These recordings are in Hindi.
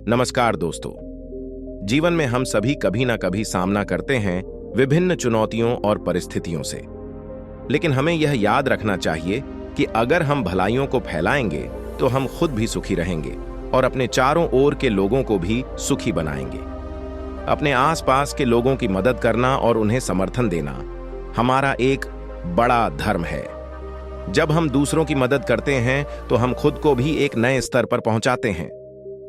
नमस्कार दोस्तों। जीवन में हम सभी कभी ना कभी सामना करते हैं विभिन्न चुनौतियों और परिस्थितियों से। लेकिन हमें यह याद रखना चाहिए कि अगर हम भलाइयों को फैलाएंगे तो हम खुद भी सुखी रहेंगे और अपने चारों ओर के लोगों को भी सुखी बनाएंगे। अपने आसपास के लोगों की मदद करना और उन्हें समर्थन देना हमारा एक बड़ा धर्म है। जब हम दूसरों की मदद करते हैं तो हम खुद को भी एक नए स्तर पर पहुंचाते हैं।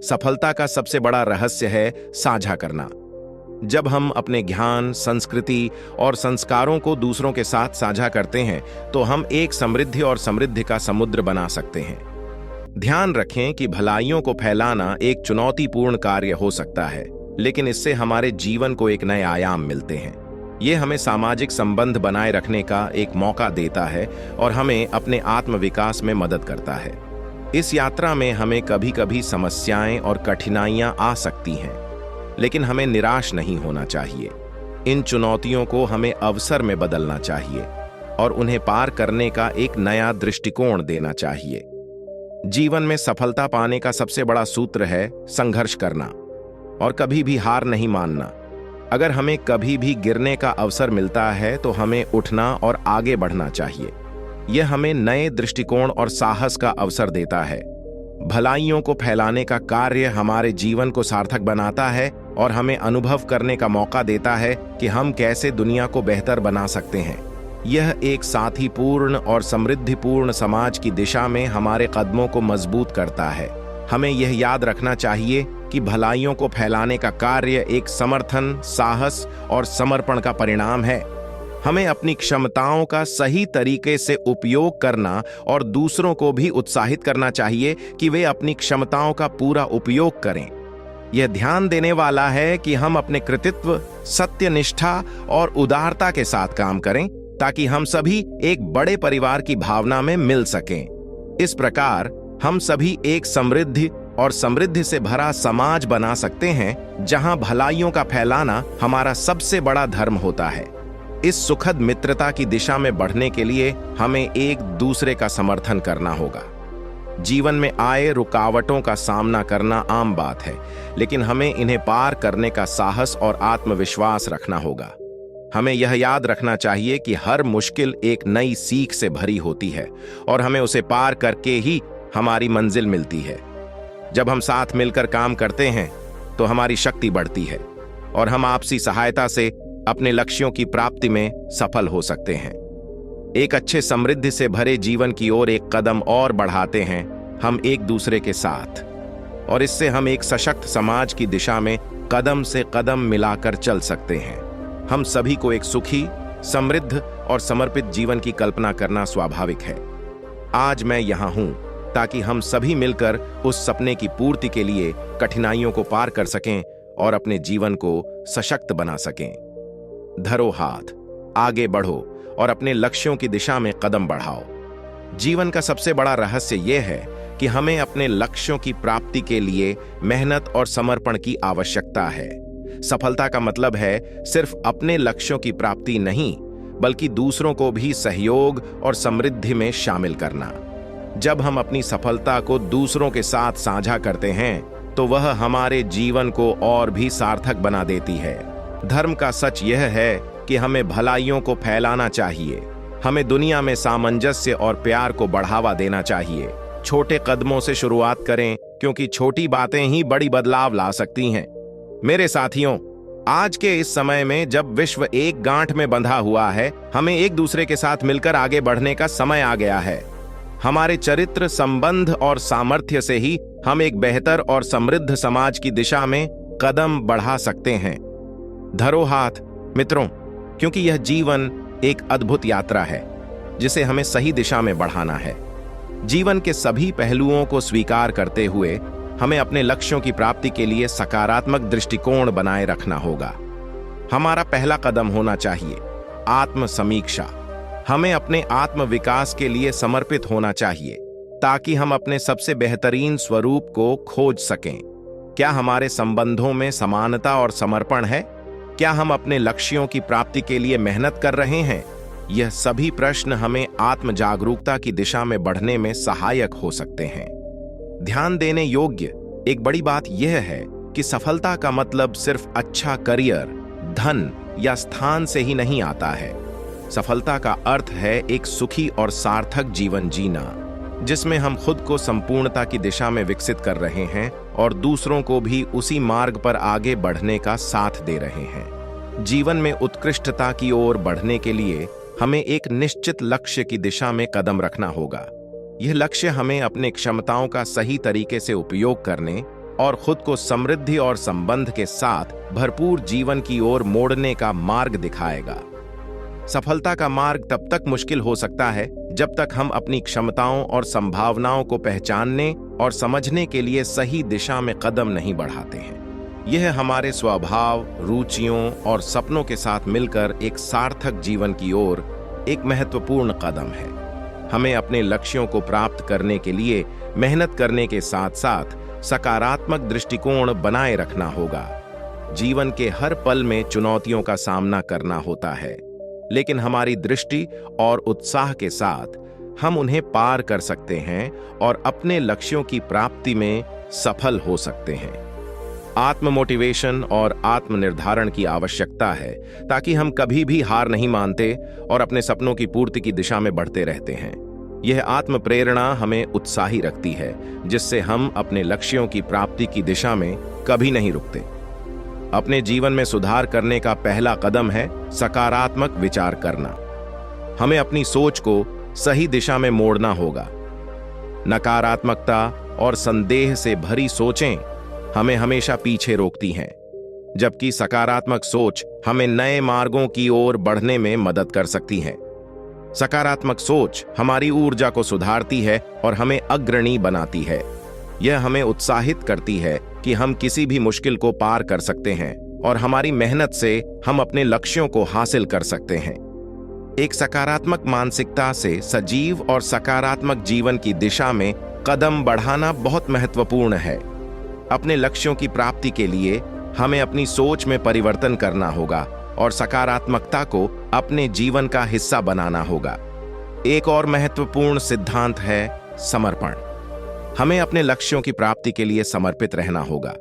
सफलता का सबसे बड़ा रहस्य है साझा करना। जब हम अपने ज्ञान, संस्कृति और संस्कारों को दूसरों के साथ साझा करते हैं तो हम एक समृद्धि और समृद्धि का समुद्र बना सकते हैं। ध्यान रखें कि भलाइयों को फैलाना एक चुनौतीपूर्ण कार्य हो सकता है, लेकिन इससे हमारे जीवन को एक नए आयाम मिलते हैं। यह हमें सामाजिक संबंध बनाए रखने का एक मौका देता है और हमें अपने आत्मविकास में मदद करता है। इस यात्रा में हमें कभी कभी समस्याएं और कठिनाइयां आ सकती हैं, लेकिन हमें निराश नहीं होना चाहिए। इन चुनौतियों को हमें अवसर में बदलना चाहिए और उन्हें पार करने का एक नया दृष्टिकोण देना चाहिए। जीवन में सफलता पाने का सबसे बड़ा सूत्र है संघर्ष करना और कभी भी हार नहीं मानना। अगर हमें कभी भी गिरने का अवसर मिलता है तो हमें उठना और आगे बढ़ना चाहिए। यह हमें नए दृष्टिकोण और साहस का अवसर देता है। भलाइयों को फैलाने का कार्य हमारे जीवन को सार्थक बनाता है और हमें अनुभव करने का मौका देता है कि हम कैसे दुनिया को बेहतर बना सकते हैं। यह एक साथीपूर्ण और समृद्धिपूर्ण समाज की दिशा में हमारे कदमों को मजबूत करता है। हमें यह याद रखना चाहिए कि भलाइयों को फैलाने का कार्य एक समर्थन, साहस और समर्पण का परिणाम है। हमें अपनी क्षमताओं का सही तरीके से उपयोग करना और दूसरों को भी उत्साहित करना चाहिए कि वे अपनी क्षमताओं का पूरा उपयोग करें। यह ध्यान देने वाला है कि हम अपने कृतित्व, सत्यनिष्ठा और उदारता के साथ काम करें ताकि हम सभी एक बड़े परिवार की भावना में मिल सकें। इस प्रकार हम सभी एक समृद्धि और समृद्धि से भरा समाज बना सकते हैं, जहां भलाइयों का फैलाना हमारा सबसे बड़ा धर्म होता है। इस सुखद मित्रता की दिशा में बढ़ने के लिए हमें एक दूसरे का समर्थन करना होगा। जीवन में आए रुकावटों का सामना करना आम बात है, लेकिन हमें इन्हें पार करने का साहस और आत्मविश्वास रखना होगा। हमें यह याद रखना चाहिए कि हर मुश्किल एक नई सीख से भरी होती है और हमें उसे पार करके ही हमारी मंजिल मिलती है। जब हम साथ मिलकर काम करते हैं तो हमारी शक्ति बढ़ती है और हम आपसी सहायता से अपने लक्ष्यों की प्राप्ति में सफल हो सकते हैं। एक अच्छे समृद्धि से भरे जीवन की ओर एक कदम और बढ़ाते हैं हम एक दूसरे के साथ, और इससे हम एक सशक्त समाज की दिशा में कदम से कदम मिलाकर चल सकते हैं। हम सभी को एक सुखी, समृद्ध और समर्पित जीवन की कल्पना करना स्वाभाविक है। आज मैं यहाँ हूँ ताकि हम सभी मिलकर उस सपने की पूर्ति के लिए कठिनाइयों को पार कर सकें और अपने जीवन को सशक्त बना सकें। धरो हाथ, आगे बढ़ो और अपने लक्ष्यों की दिशा में कदम बढ़ाओ। जीवन का सबसे बड़ा रहस्य यह है कि हमें अपने लक्ष्यों की प्राप्ति के लिए मेहनत और समर्पण की आवश्यकता है। सफलता का मतलब है सिर्फ अपने लक्ष्यों की प्राप्ति नहीं, बल्कि दूसरों को भी सहयोग और समृद्धि में शामिल करना। जब हम अपनी सफलता को दूसरों के साथ साझा करते हैं तो वह हमारे जीवन को और भी सार्थक बना देती है। धर्म का सच यह है कि हमें भलाइयों को फैलाना चाहिए। हमें दुनिया में सामंजस्य और प्यार को बढ़ावा देना चाहिए। छोटे कदमों से शुरुआत करें, क्योंकि छोटी बातें ही बड़ी बदलाव ला सकती हैं। मेरे साथियों, आज के इस समय में जब विश्व एक गांठ में बंधा हुआ है, हमें एक दूसरे के साथ मिलकर आगे बढ़ने का समय आ गया है। हमारे चरित्र, संबंध और सामर्थ्य से ही हम एक बेहतर और समृद्ध समाज की दिशा में कदम बढ़ा सकते हैं। धरो हाथ मित्रों, क्योंकि यह जीवन एक अद्भुत यात्रा है जिसे हमें सही दिशा में बढ़ाना है। जीवन के सभी पहलुओं को स्वीकार करते हुए हमें अपने लक्ष्यों की प्राप्ति के लिए सकारात्मक दृष्टिकोण बनाए रखना होगा। हमारा पहला कदम होना चाहिए आत्म समीक्षा। हमें अपने आत्म विकास के लिए समर्पित होना चाहिए ताकि हम अपने सबसे बेहतरीन स्वरूप को खोज सकें। क्या हमारे संबंधों में समानता और समर्पण है? क्या हम अपने लक्ष्यों की प्राप्ति के लिए मेहनत कर रहे हैं? यह सभी प्रश्न हमें आत्म जागरूकता की दिशा में बढ़ने में सहायक हो सकते हैं। ध्यान देने योग्य एक बड़ी बात यह है कि सफलता का मतलब सिर्फ अच्छा करियर, धन या स्थान से ही नहीं आता है। सफलता का अर्थ है एक सुखी और सार्थक जीवन जीना, जिसमें हम खुद को संपूर्णता की दिशा में विकसित कर रहे हैं और दूसरों को भी उसी मार्ग पर आगे बढ़ने का साथ दे रहे हैं। जीवन में उत्कृष्टता की ओर बढ़ने के लिए हमें एक निश्चित लक्ष्य की दिशा में कदम रखना होगा। यह लक्ष्य हमें अपने क्षमताओं का सही तरीके से उपयोग करने और खुद को समृद्धि और संबंध के साथ भरपूर जीवन की ओर मोड़ने का मार्ग दिखाएगा। सफलता का मार्ग तब तक मुश्किल हो सकता है जब तक हम अपनी क्षमताओं और संभावनाओं को पहचानने और समझने के लिए सही दिशा में कदम नहीं बढ़ाते हैं। यह हमारे स्वभाव, रुचियों और सपनों के साथ मिलकर एक सार्थक जीवन की ओर एक महत्वपूर्ण कदम है। हमें अपने लक्ष्यों को प्राप्त करने के लिए मेहनत करने के साथ साथ सकारात्मक दृष्टिकोण बनाए रखना होगा। जीवन के हर पल में चुनौतियों का सामना करना होता है, लेकिन हमारी दृष्टि और उत्साह के साथ हम उन्हें पार कर सकते हैं और अपने लक्ष्यों की प्राप्ति में सफल हो सकते हैं। आत्म मोटिवेशन और आत्मनिर्धारण की आवश्यकता है ताकि हम कभी भी हार नहीं मानते और अपने सपनों की पूर्ति की दिशा में बढ़ते रहते हैं। यह आत्म प्रेरणा हमें उत्साही रखती है, जिससे हम अपने लक्ष्यों की प्राप्ति की दिशा में कभी नहीं रुकते। अपने जीवन में सुधार करने का पहला कदम है सकारात्मक विचार करना। हमें अपनी सोच को सही दिशा में मोड़ना होगा। नकारात्मकता और संदेह से भरी सोचें हमें हमेशा पीछे रोकती हैं, जबकि सकारात्मक सोच हमें नए मार्गों की ओर बढ़ने में मदद कर सकती है। सकारात्मक सोच हमारी ऊर्जा को सुधारती है और हमें अग्रणी बनाती है। यह हमें उत्साहित करती है कि हम किसी भी मुश्किल को पार कर सकते हैं और हमारी मेहनत से हम अपने लक्ष्यों को हासिल कर सकते हैं। एक सकारात्मक मानसिकता से सजीव और सकारात्मक जीवन की दिशा में कदम बढ़ाना बहुत महत्वपूर्ण है। अपने लक्ष्यों की प्राप्ति के लिए हमें अपनी सोच में परिवर्तन करना होगा और सकारात्मकता को अपने जीवन का हिस्सा बनाना होगा। एक और महत्वपूर्ण सिद्धांत है समर्पण। हमें अपने लक्ष्यों की प्राप्ति के लिए समर्पित रहना होगा।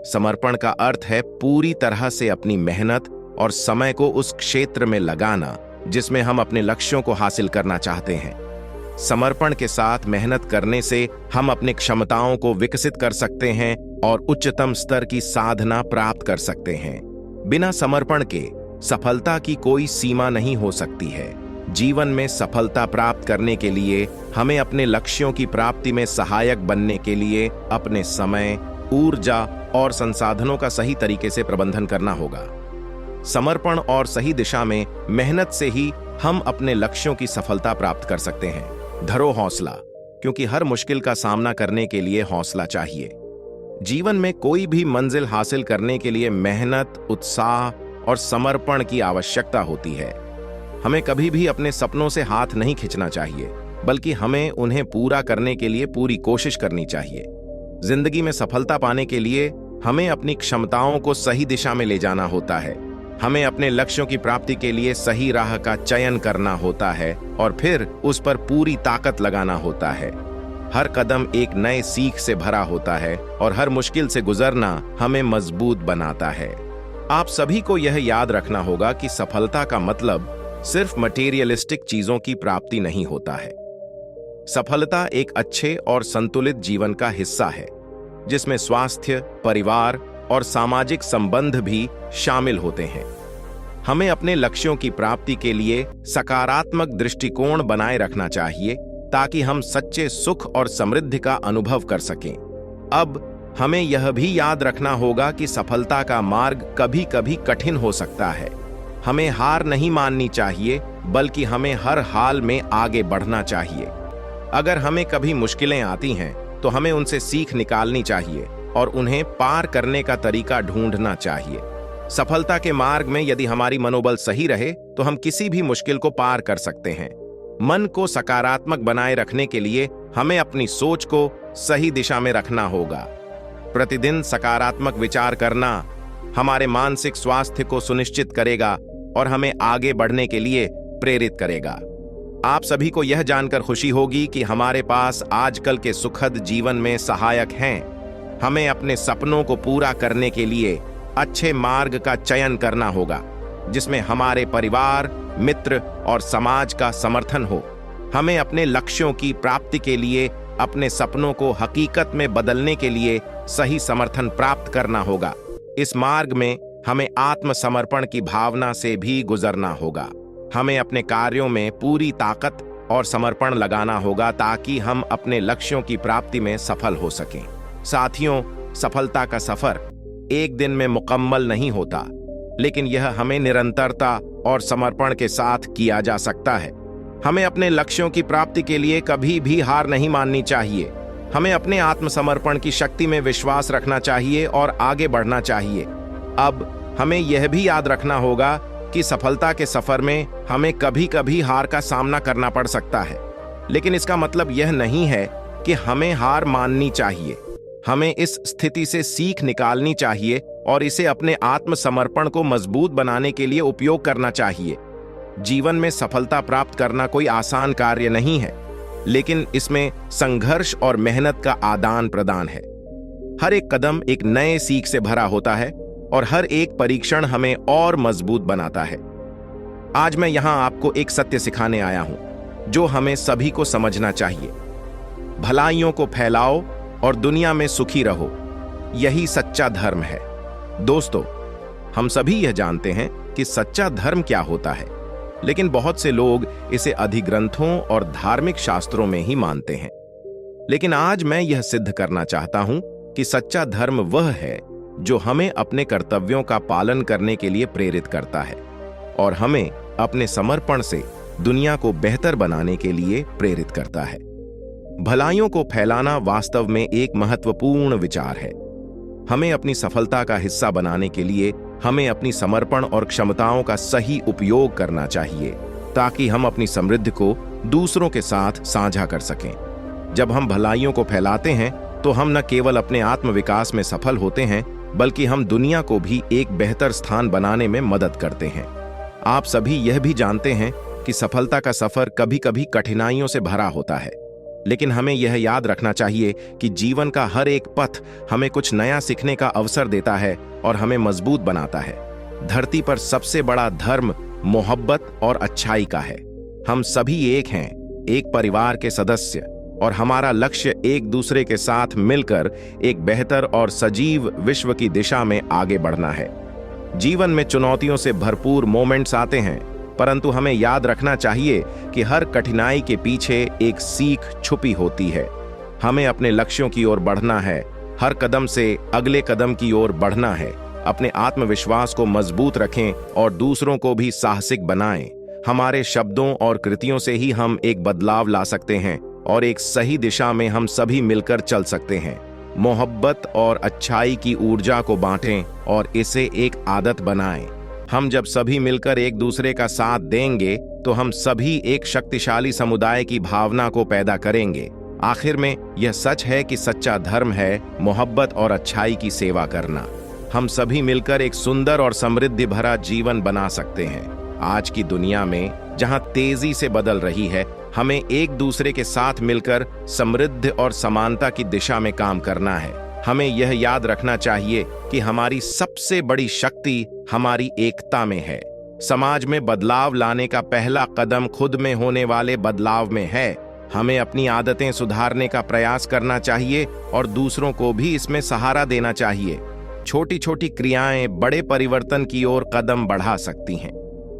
समर्पण का अर्थ है पूरी तरह से अपनी मेहनत और समय को उस क्षेत्र में लगाना जिसमें हम अपने लक्ष्यों को हासिल करना चाहते हैं। समर्पण के साथ मेहनत करने से हम अपनी क्षमताओं को विकसित कर सकते हैं और उच्चतम स्तर की साधना प्राप्त कर सकते हैं। बिना समर्पण के सफलता की कोई सीमा नहीं हो सकती है। जीवन में सफलता प्राप्त करने के लिए हमें अपने लक्ष्यों की प्राप्ति में सहायक बनने के लिए अपने समय, ऊर्जा और संसाधनों का सही तरीके से प्रबंधन करना होगा। समर्पण और सही दिशा में मेहनत से ही हम अपने लक्ष्यों की सफलता प्राप्त कर सकते हैं। धरो हौसला, क्योंकि हर मुश्किल का सामना करने के लिए हौसला चाहिए। जीवन में कोई भी मंजिल हासिल करने के लिए मेहनत, उत्साह और समर्पण की आवश्यकता होती है। हमें कभी भी अपने सपनों से हाथ नहीं खींचना चाहिए, बल्कि हमें उन्हें पूरा करने के लिए पूरी कोशिश करनी चाहिए। जिंदगी में सफलता पाने के लिए हमें अपनी क्षमताओं को सही दिशा में ले जाना होता है। हमें अपने लक्ष्यों की प्राप्ति के लिए सही राह का चयन करना होता है और फिर उस पर पूरी ताकत लगाना होता है। हर कदम एक नए सीख से भरा होता है और हर मुश्किल से गुजरना हमें मजबूत बनाता है। आप सभी को यह याद रखना होगा कि सफलता का मतलब सिर्फ मटेरियलिस्टिक चीजों की प्राप्ति नहीं होता है। सफलता एक अच्छे और संतुलित जीवन का हिस्सा है, जिसमें स्वास्थ्य, परिवार और सामाजिक संबंध भी शामिल होते हैं। हमें अपने लक्ष्यों की प्राप्ति के लिए सकारात्मक दृष्टिकोण बनाए रखना चाहिए ताकि हम सच्चे सुख और समृद्धि का अनुभव कर सकें। अब हमें यह भी याद रखना होगा कि सफलता का मार्ग कभी कभी कठिन हो सकता है। हमें हार नहीं माननी चाहिए, बल्कि हमें हर हाल में आगे बढ़ना चाहिए। अगर हमें कभी मुश्किलें आती हैं, तो हमें उनसे सीख निकालनी चाहिए और उन्हें पार करने का तरीका ढूंढना चाहिए। सफलता के मार्ग में यदि हमारी मनोबल सही रहे, तो हम किसी भी मुश्किल को पार कर सकते हैं। मन को सकारात्मक बनाए रखने के लिए हमें अपनी सोच को सही दिशा में रखना होगा। प्रतिदिन सकारात्मक विचार करना हमारे मानसिक स्वास्थ्य को सुनिश्चित करेगा और हमें आगे बढ़ने के लिए प्रेरित करेगा। आप सभी को यह जानकर खुशी होगी कि हमारे पास आजकल के सुखद जीवन में सहायक हैं। हमें अपने सपनों को पूरा करने के लिए अच्छे मार्ग का चयन करना होगा, जिसमें हमारे परिवार, मित्र और समाज का समर्थन हो। हमें अपने लक्ष्यों की प्राप्ति के लिए, अपने सपनों को हकीकत में बदलने के लिए सही समर्थन प्राप्त करना होगा। इस मार्ग में हमें आत्मसमर्पण की भावना से भी गुजरना होगा। हमें अपने कार्यों में पूरी ताकत और समर्पण लगाना होगा ताकि हम अपने लक्ष्यों की प्राप्ति में सफल हो सकें। साथियों, सफलता का सफर एक दिन में मुकम्मल नहीं होता, लेकिन यह हमें निरंतरता और समर्पण के साथ किया जा सकता है। हमें अपने लक्ष्यों की प्राप्ति के लिए कभी भी हार नहीं माननी चाहिए। हमें अपने आत्मसमर्पण की शक्ति में विश्वास रखना चाहिए और आगे बढ़ना चाहिए। अब हमें यह भी याद रखना होगा कि सफलता के सफर में हमें कभी कभी हार का सामना करना पड़ सकता है, लेकिन इसका मतलब यह नहीं है कि हमें हार माननी चाहिए। हमें इस स्थिति से सीख निकालनी चाहिए और इसे अपने आत्मसमर्पण को मजबूत बनाने के लिए उपयोग करना चाहिए। जीवन में सफलता प्राप्त करना कोई आसान कार्य नहीं है, लेकिन इसमें संघर्ष और मेहनत का आदान प्रदान है। हर एक कदम एक नए सीख से भरा होता है और हर एक परीक्षण हमें और मजबूत बनाता है। आज मैं यहां आपको एक सत्य सिखाने आया हूं जो हमें सभी को समझना चाहिए। भलाइयों को फैलाओ और दुनिया में सुखी रहो, यही सच्चा धर्म है। दोस्तों, हम सभी यह जानते हैं कि सच्चा धर्म क्या होता है, लेकिन बहुत से लोग इसे अधिग्रंथों और धार्मिक शास्त्रों में ही मानते हैं। लेकिन आज मैं यह सिद्ध करना चाहता हूं कि सच्चा धर्म वह है जो हमें अपने कर्तव्यों का पालन करने के लिए प्रेरित करता है और हमें अपने समर्पण से दुनिया को बेहतर बनाने के लिए प्रेरित करता है। भलाइयों को फैलाना वास्तव में एक महत्वपूर्ण विचार है। हमें अपनी सफलता का हिस्सा बनाने के लिए हमें अपनी समर्पण और क्षमताओं का सही उपयोग करना चाहिए, ताकि हम अपनी समृद्धि को दूसरों के साथ साझा कर सकें। जब हम भलाइयों को फैलाते हैं तो हम न केवल अपने आत्मविकास में सफल होते हैं, बल्कि हम दुनिया को भी एक बेहतर स्थान बनाने में मदद करते हैं। आप सभी यह भी जानते हैं कि सफलता का सफर कभी कभी कठिनाइयों से भरा होता है, लेकिन हमें यह याद रखना चाहिए कि जीवन का हर एक पथ हमें कुछ नया सीखने का अवसर देता है और हमें मजबूत बनाता है। धरती पर सबसे बड़ा धर्म मोहब्बत और अच्छाई का है। हम सभी एक हैं, एक परिवार के सदस्य, और हमारा लक्ष्य एक दूसरे के साथ मिलकर एक बेहतर और सजीव विश्व की दिशा में आगे बढ़ना है। जीवन में चुनौतियों से भरपूर मोमेंट्स आते हैं, परंतु हमें याद रखना चाहिए कि हर कठिनाई के पीछे एक सीख छुपी होती है। हमें अपने लक्ष्यों की ओर बढ़ना है, हर कदम से अगले कदम की ओर बढ़ना है। अपने आत्मविश्वास को मजबूत रखें और दूसरों को भी साहसिक बनाएं। हमारे शब्दों और कृतियों से ही हम एक बदलाव ला सकते हैं और एक सही दिशा में हम सभी मिलकर चल सकते हैं। मोहब्बत और अच्छाई की ऊर्जा को बांटें और इसे एक आदत बनाएं। हम जब सभी मिलकर एक दूसरे का साथ देंगे तो हम सभी एक शक्तिशाली समुदाय की भावना को पैदा करेंगे। आखिर में यह सच है कि सच्चा धर्म है मोहब्बत और अच्छाई की सेवा करना। हम सभी मिलकर एक सुंदर और समृद्धि भरा जीवन बना सकते हैं। आज की दुनिया में जहां तेजी से बदल रही है, हमें एक दूसरे के साथ मिलकर समृद्धि और समानता की दिशा में काम करना है। हमें यह याद रखना चाहिए कि हमारी सबसे बड़ी शक्ति हमारी एकता में है। समाज में बदलाव लाने का पहला कदम खुद में होने वाले बदलाव में है। हमें अपनी आदतें सुधारने का प्रयास करना चाहिए और दूसरों को भी इसमें सहारा देना चाहिए। छोटी छोटी क्रियाएं बड़े परिवर्तन की ओर कदम बढ़ा सकती हैं।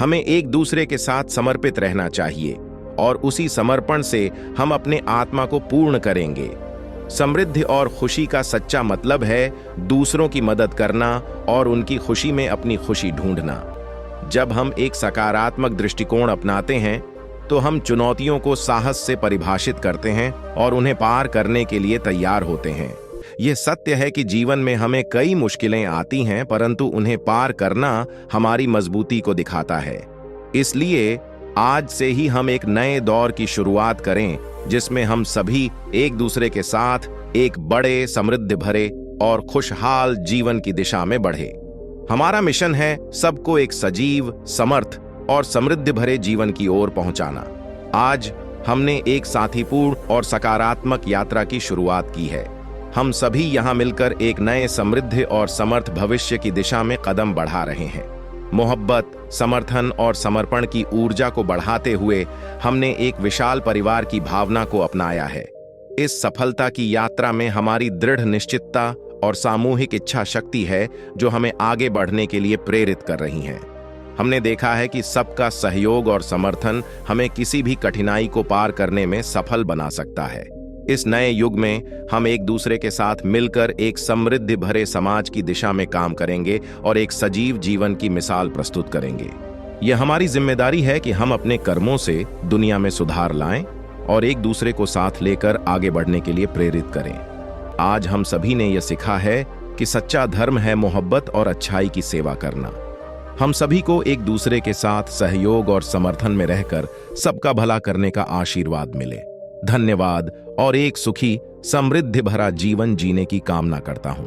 हमें एक दूसरे के साथ समर्पित रहना चाहिए और उसी समर्पण से हम अपने आत्मा को पूर्ण करेंगे। समृद्धि और खुशी का सच्चा मतलब है दूसरों की मदद करना और उनकी खुशी में अपनी खुशी ढूंढना। जब हम एक सकारात्मक दृष्टिकोण अपनाते हैं तो हम चुनौतियों को साहस से परिभाषित करते हैं और उन्हें पार करने के लिए तैयार होते हैं। यह सत्य है कि जीवन में हमें कई मुश्किलें आती हैं, परंतु उन्हें पार करना हमारी मजबूती को दिखाता है। इसलिए आज से ही हम एक नए दौर की शुरुआत करें, जिसमें हम सभी एक दूसरे के साथ एक बड़े, समृद्धि भरे और खुशहाल जीवन की दिशा में बढ़े। हमारा मिशन है सबको एक सजीव, समर्थ और समृद्धि भरे जीवन की ओर पहुंचाना। आज हमने एक साथीपूर्ण और सकारात्मक यात्रा की शुरुआत की है। हम सभी यहाँ मिलकर एक नए समृद्ध और समर्थ भविष्य की दिशा में कदम बढ़ा रहे हैं। मोहब्बत, समर्थन और समर्पण की ऊर्जा को बढ़ाते हुए हमने एक विशाल परिवार की भावना को अपनाया है। इस सफलता की यात्रा में हमारी दृढ़ निश्चितता और सामूहिक इच्छा शक्ति है जो हमें आगे बढ़ने के लिए प्रेरित कर रही हैं। हमने देखा है कि सबका सहयोग और समर्थन हमें किसी भी कठिनाई को पार करने में सफल बना सकता है। इस नए युग में हम एक दूसरे के साथ मिलकर एक समृद्धि भरे समाज की दिशा में काम करेंगे और एक सजीव जीवन की मिसाल प्रस्तुत करेंगे। यह हमारी जिम्मेदारी है कि हम अपने कर्मों से दुनिया में सुधार लाएं और एक दूसरे को साथ लेकर आगे बढ़ने के लिए प्रेरित करें। आज हम सभी ने यह सीखा है कि सच्चा धर्म है मोहब्बत और अच्छाई की सेवा करना। हम सभी को एक दूसरे के साथ सहयोग और समर्थन में रहकर सबका भला करने का आशीर्वाद मिले। धन्यवाद और एक सुखी समृद्धि भरा जीवन जीने की कामना करता हूं।